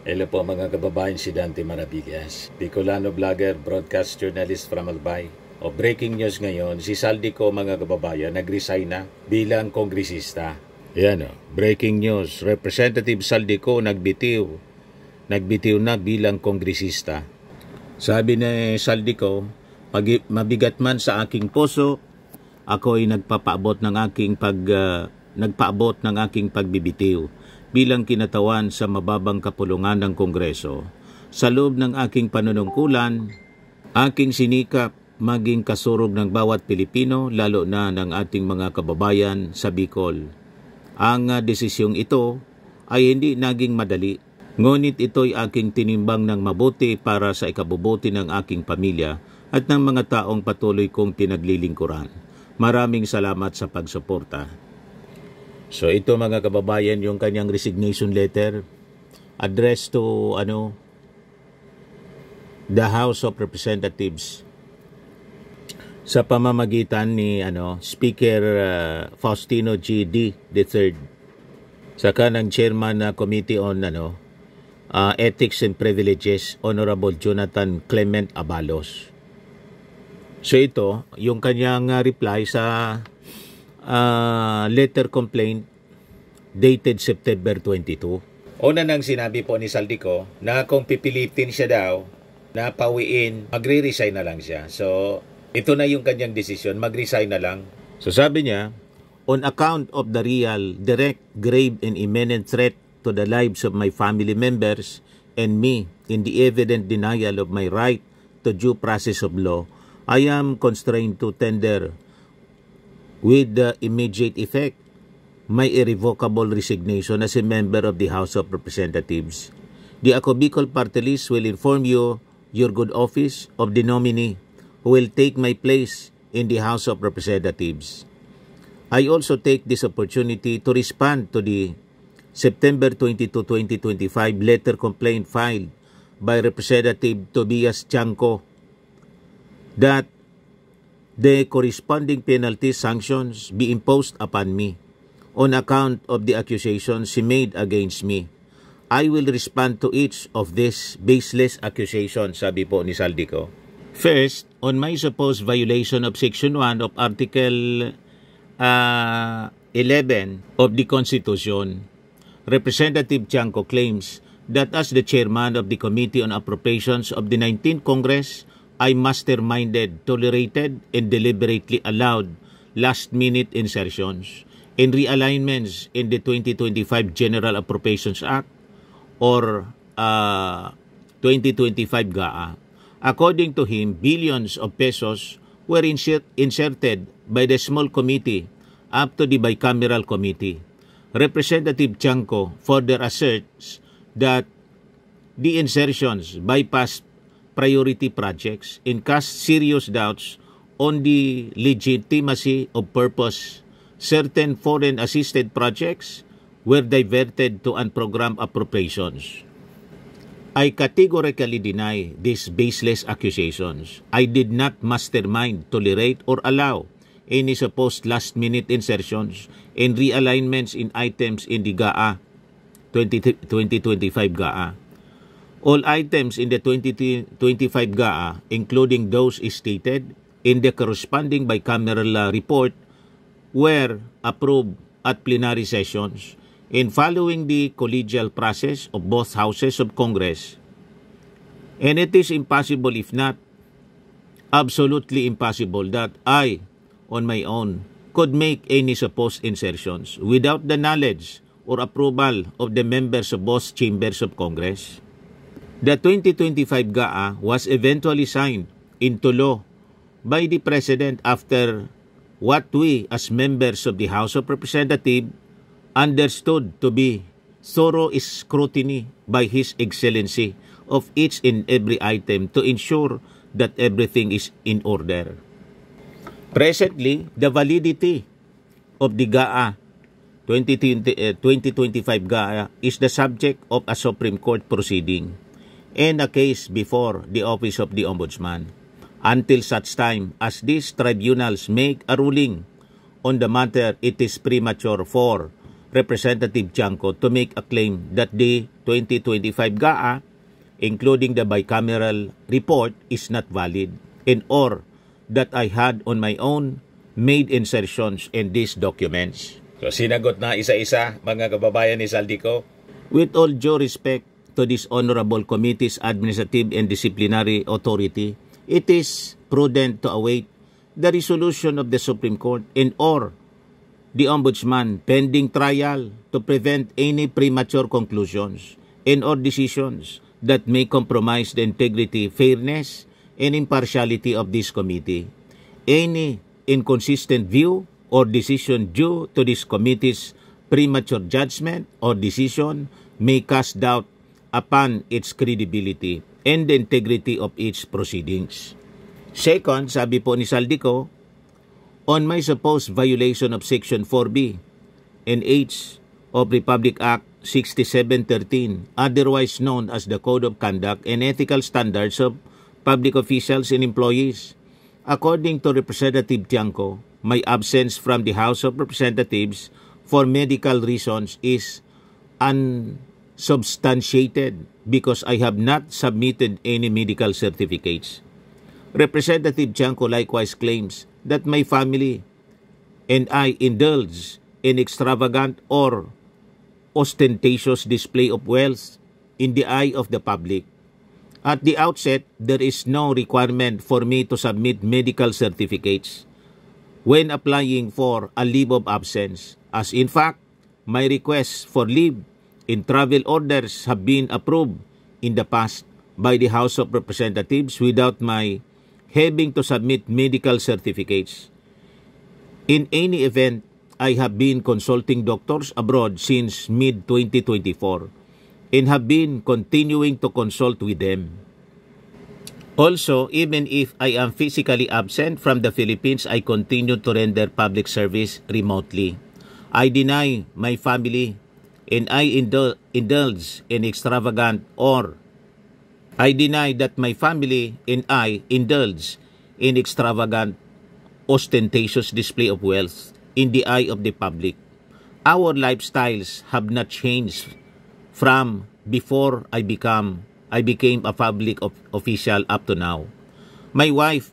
Hello po mga kababayan, si Dante Maravillas, Bicolano vlogger, broadcast journalist from Albay. Breaking news ngayon, si Saldico mga kababayan nag-resign na bilang kongresista. Yan breaking news, Representative Saldico nagbitiw na bilang kongresista. Sabi ni Saldico, mabigat man sa aking puso, ako ay nagpapaabot ng aking pagbibitiw bilang kinatawan sa mababang kapulungan ng Kongreso. Sa loob ng aking panunungkulan, aking sinikap maging kasurog ng bawat Pilipino, lalo na ng ating mga kababayan sa Bicol. Ang desisyong ito ay hindi naging madali, ngunit ito'y aking tinimbang ng mabuti para sa ikabubuti ng aking pamilya at ng mga taong patuloy kong pinaglilingkuran. Maraming salamat sa pagsuporta. So ito mga kababayan yung kanyang resignation letter addressed to the House of Representatives sa pamamagitan ni Speaker Faustino G.D. III saka ng Chairman na Committee on Ethics and Privileges, Honorable Jonathan Clement Abalos. So ito yung kanyang reply sa letter complaint dated September 22. Una nang sinabi po ni Saldico na kung pipilitin siya daw na pauwiin, magre-resign na lang siya. So, ito na yung kanyang desisyon, mag-resign na lang. So, sabi niya, on account of the real, direct, grave, and imminent threat to the lives of my family members and me in the evident denial of my right to due process of law, I am constrained to tender with the immediate effect my irrevocable resignation as a member of the House of Representatives. The Ako Bicol Party List will inform you, your good office, of the nominee who will take my place in the House of Representatives. I also take this opportunity to respond to the September 22, 2025 letter complaint filed by Representative Tobias Chanco that the corresponding penalty sanctions be imposed upon me on account of the accusations she made against me. I will respond to each of these baseless accusations, sabi po ni Saldico. First, on my supposed violation of Section 1 of Article 11 of the Constitution, Representative Chanco claims that as the chairman of the Committee on Appropriations of the 19th Congress, I masterminded, tolerated, and deliberately allowed last-minute insertions and realignments in the 2025 General Appropriations Act or 2025 GAA. According to him, billions of pesos were inserted by the small committee up to the bicameral committee. Representative Chanco further asserts that the insertions bypassed priority projects and cast serious doubts on the legitimacy of purpose. Certain foreign assisted projects were diverted to unprogrammed appropriations. I categorically deny these baseless accusations. I did not mastermind, tolerate, or allow any supposed last-minute insertions and realignments in items in the GAA 2025 GAA. All items in the 2025 GAA, including those stated in the corresponding bicameral report, were approved at plenary sessions in following the collegial process of both houses of Congress. And it is impossible, if not absolutely impossible, that I, on my own, could make any supposed insertions without the knowledge or approval of the members of both chambers of Congress. The 2025 GAA was eventually signed into law by the President after what we as members of the House of Representatives understood to be thorough scrutiny by His Excellency of each and every item to ensure that everything is in order. Presently, the validity of the GAA 2025 GAA is the subject of a Supreme Court proceeding and a case before the Office of the Ombudsman until such time as these tribunals make a ruling on the matter. It is premature for Representative Tiangco to make a claim that the 2025 GAA, including the bicameral report, is not valid, and or that I had on my own made insertions in these documents. So sinagot na isa-isa mga kababayan ni Saldico. With all due respect to this honorable committee's administrative and disciplinary authority, it is prudent to await the resolution of the Supreme Court and or the Ombudsman pending trial to prevent any premature conclusions and or decisions that may compromise the integrity, fairness, and impartiality of this committee. Any inconsistent view or decision due to this committee's premature judgment or decision may cast doubt upon its credibility and the integrity of its proceedings. Second, sabi po ni Saldico, on my supposed violation of Section 4B and H of Republic Act 6713, otherwise known as the Code of Conduct and Ethical Standards of Public Officials and Employees, according to Representative Tiangco, my absence from the House of Representatives for medical reasons is unsubstantiated because I have not submitted any medical certificates. Representative Tiangco likewise claims that my family and I indulge in extravagant or ostentatious display of wealth in the eye of the public. At the outset, there is no requirement for me to submit medical certificates when applying for a leave of absence, as in fact, my requests for leave in travel orders have been approved in the past by the House of Representatives without my having to submit medical certificates. In any event, I have been consulting doctors abroad since mid-2024 and have been continuing to consult with them. Also, even if I am physically absent from the Philippines, I continue to render public service remotely. I deny my family and I indulge in extravagant or I deny that my family and I indulge in extravagant, ostentatious display of wealth in the eye of the public. Our lifestyles have not changed from before I became a public official up to now. My wife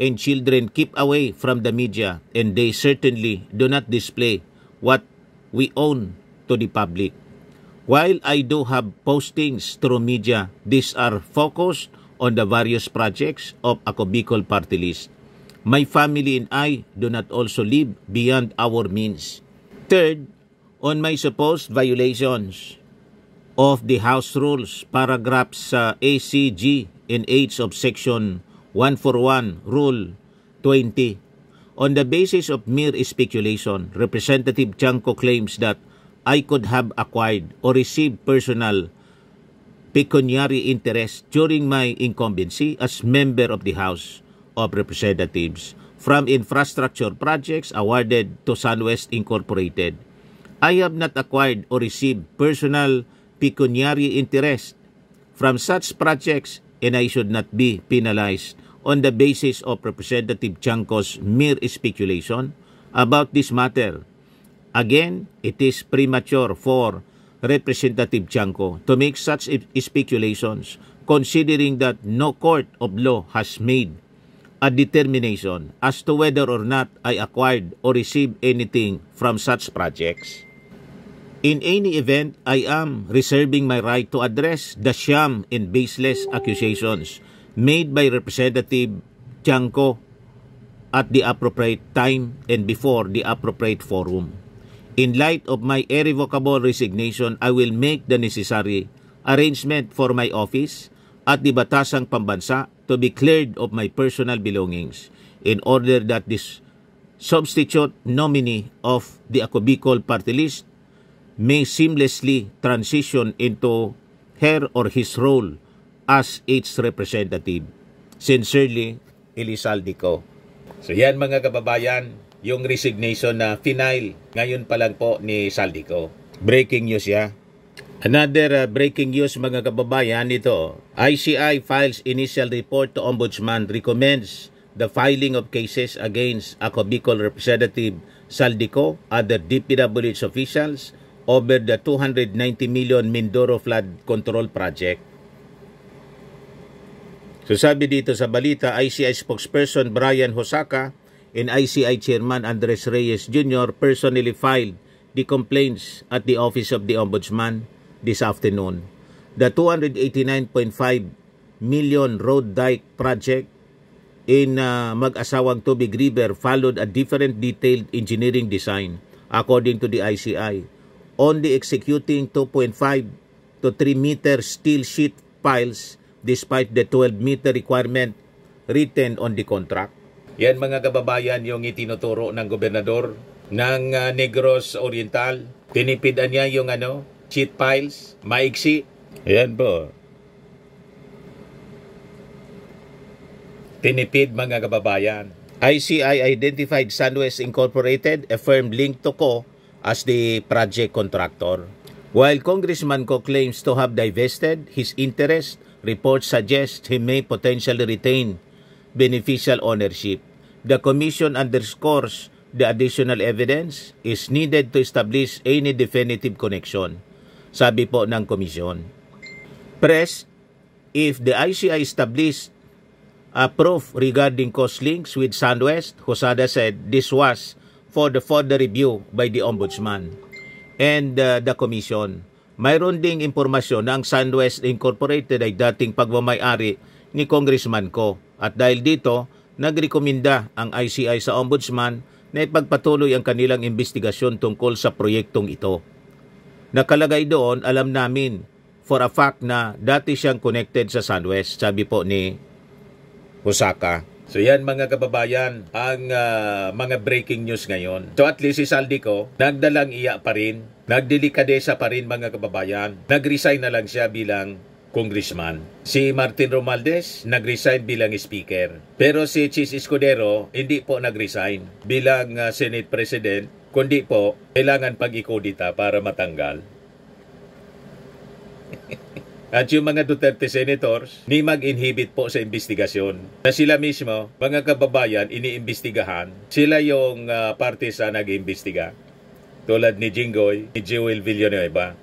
and children keep away from the media and they certainly do not display what we own to the public. While I do have postings through media, these are focused on the various projects of Ako Bicol Party List. My family and I do not also live beyond our means. Third, on my supposed violations of the House Rules, paragraphs A, C, G, and H of Section 141, Rule 20. On the basis of mere speculation, Representative Tiangco claims that I could have acquired or received personal pecuniary interest during my incumbency as member of the House of Representatives from infrastructure projects awarded to SunWest Incorporated. I have not acquired or received personal pecuniary interest from such projects and I should not be penalized on the basis of Representative Tiangco's mere speculation about this matter. Again, it is premature for Representative Tiangco to make such speculations considering that no court of law has made a determination as to whether or not I acquired or received anything from such projects. In any event, I am reserving my right to address the sham and baseless accusations made by Representative Tiangco at the appropriate time and before the appropriate forum. In light of my irrevocable resignation, I will make the necessary arrangement for my office at the Batasang Pambansa to be cleared of my personal belongings in order that this substitute nominee of the Ako Bicol Party List may seamlessly transition into her or his role as its representative. Sincerely, Elisaldico. So yan mga kababayan, yung resignation na final ngayon pa lang po ni Saldico. Breaking news ya. Another breaking news mga kababayan, ito. ICI files initial report to Ombudsman, recommends the filing of cases against Ako Bicol Representative Saldico, other DPWH officials, over the 290 million Mindoro Flood Control Project. So sabi dito sa balita, ICI spokesperson Brian Hosaka and ICI Chairman Andres Reyes Jr. personally filed the complaints at the Office of the Ombudsman this afternoon. The 289.5 million road dike project in Mag-asawang Tubig River followed a different detailed engineering design according to the ICI, only executing 2.5 to 3 meter steel sheet piles despite the 12-meter requirement written on the contract. Yan mga kababayan yung itinuturo ng gobernador ng Negros Oriental. Tinipidan niya yung sheet piles, maiksi. Ayan po. Tinipid mga kababayan. ICI identified SunWest Incorporated, a firm linked to Co as the project contractor. While Congressman Co claims to have divested his interest, reports suggest he may potentially retain beneficial ownership. The Commission underscores the additional evidence is needed to establish any definitive connection, sabi po ng komisyon. Press, if the ICI established a proof regarding cost links with SunWest, Hosada said this was for the further review by the Ombudsman and the Commission. Mayroon ding impormasyon na ang SunWest Incorporated ay dating pagmamayari ni Congressman Co. At dahil dito, nagrekomenda ang ICI sa Ombudsman na ipagpatuloy ang kanilang investigasyon tungkol sa proyektong ito. Nakalagay doon, alam namin for a fact na dati siyang connected sa SunWest, sabi po ni Hosaka. So yan mga kababayan, ang mga breaking news ngayon. So at least si Saldico, nagdalang iya pa rin, nagdelikadesa pa rin mga kababayan. Nag-resign na lang siya bilang congressman. Si Martin Romualdez, nag-resign bilang speaker. Pero si Chis Escudero, hindi po nag-resign bilang Senate President, kundi po, kailangan pag-ikodita para matanggal. At yung mga Duterte senators, ni mag-inhibit po sa investigasyon. Na sila mismo, mga kababayan, iniimbestigahan. Sila yung parte sa nag-iimbestiga. Tulad ni Jinggoy, ni Jewel Villanueva.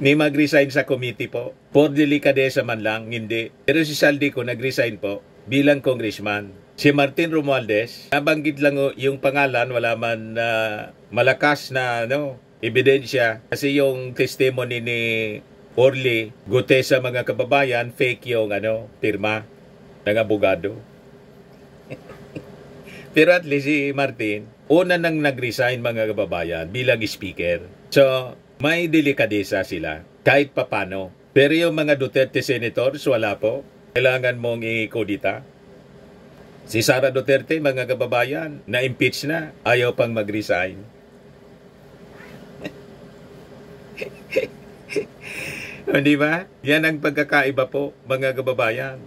Ni mag-resign sa committee po. For delikadesa man lang, hindi. Pero si Saldico nag-resign po bilang congressman. Si Martin Romualdez, nabanggit lang yung pangalan, wala man malakas na ebidensya. Kasi yung testimony ni Orly Gute sa mga kababayan, fake yung pirma ng abogado. Pero at least si Martin, una nang nag-resign mga kababayan bilang speaker. So, may delikadesa sila kahit papano. Pero yung mga Duterte senators, wala po. Kailangan mong i-kodita. Si Sara Duterte, mga kababayan, na-impeach na. Ayaw pang mag-resign. Di ba? Yan ang pagkakaiba po, mga kababayan.